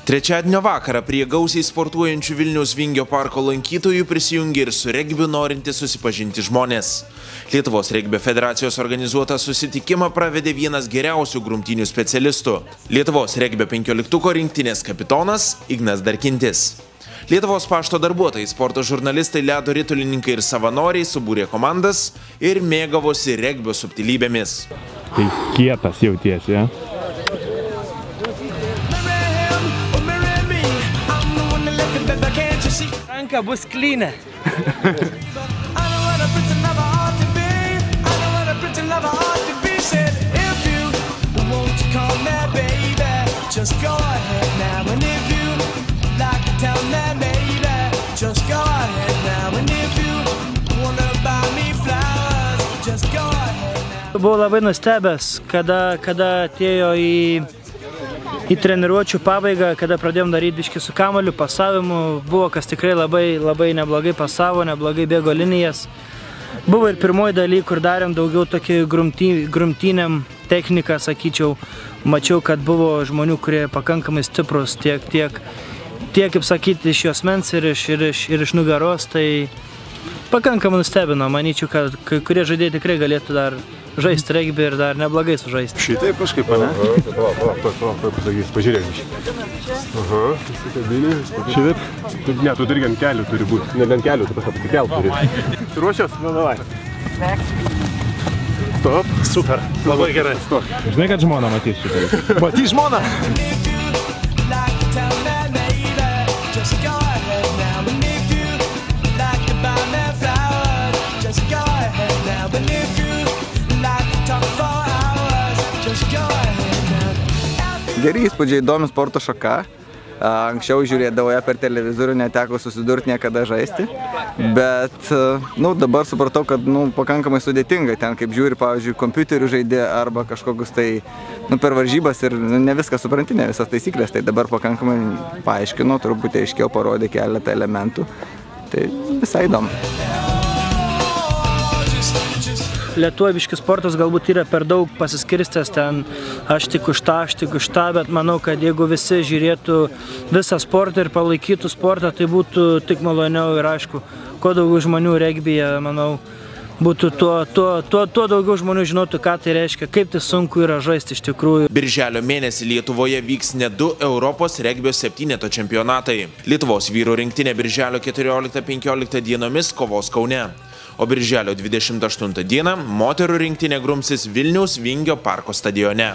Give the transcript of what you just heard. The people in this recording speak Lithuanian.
Trečiadienio vakarą prie gausiai sportuojančių Vilniaus Vingio parko lankytojų prisijungė ir su regbiu norintys susipažinti žmonės. Lietuvos regbio federacijos organizuotą susitikimą pravedė vienas geriausių grumtynių specialistų – Lietuvos regbio 15-tuko rinktinės kapitonas Ignas Darkintis. Lietuvos pašto darbuotojai, sporto žurnalistai, ledo ritulininkai ir savanoriai subūrė komandas ir mėgavosi regbio subtilybėmis. Tai kietas jautiesi, ja? Ranka bus klynė. Buvau labai nustebęs, kada atėjo į treniruočių pabaigą, kada pradėjom daryti biškį su kamuoliu, pasavimu, buvo kas tikrai labai neblogai pasavo, neblogai bėgo linijas. Buvo ir pirmoji daly, kur darėm daugiau tokį grumtynėm techniką, sakyčiau. Mačiau, kad buvo žmonių, kurie pakankamai stiprus tiek kaip sakyti, iš juosmens ir iš nugaros, tai pakankamai nustebino. Manyčiau, kad kai kurie žaidėjai tikrai galėtų dar žaisti regbį ir dar neblogai sužaisti. Šitaip kažkaip, ne? Pasakys, pažiūrėk iš. Aha, įsikabinį. Šitaip? Ne, tu turi ant kelių turi būti. Ne ant kelių, tu pasakyti kelų turi. Ruošios? Nu, davai. Stop. Super. Labai gerai. Stop. Žinai, kad žmona matys šitai? Matys žmona? Geri įspūdžiai, įdomi sporto šaka. Anksčiau žiūrėdavo ją per televizorių, neteko susidurti niekada žaisti. Bet dabar supratau, kad pakankamai sudėtinga. Ten kaip žiūri, pavyzdžiui, kompiuterių žaidė arba kažkokius tai per varžybas ir ne viską supranti, ne visas taisyklės. Tai dabar pakankamai paaiškino, truputį aiškiau parodė keletą elementų. Tai visai įdomu. Lietuviškis sportas galbūt yra per daug pasiskirstęs ten, aš tik už tą, bet manau, kad jeigu visi žiūrėtų visą sportą ir palaikytų sportą, tai būtų tik maloniau ir aišku, kuo daugiau žmonių regbyje, manau, būtų tuo daugiau žmonių žinotų, ką tai reiškia, kaip tai sunku yra žaisti iš tikrųjų. Birželio mėnesį Lietuvoje vyks net 2 Europos regbio 7 čempionatai. Lietuvos vyrų rinktinė birželio 14–15 dienomis kovos Kaune. O birželio 28 dieną moterų rinktinė grumsis Vilniaus Vingio parko stadione.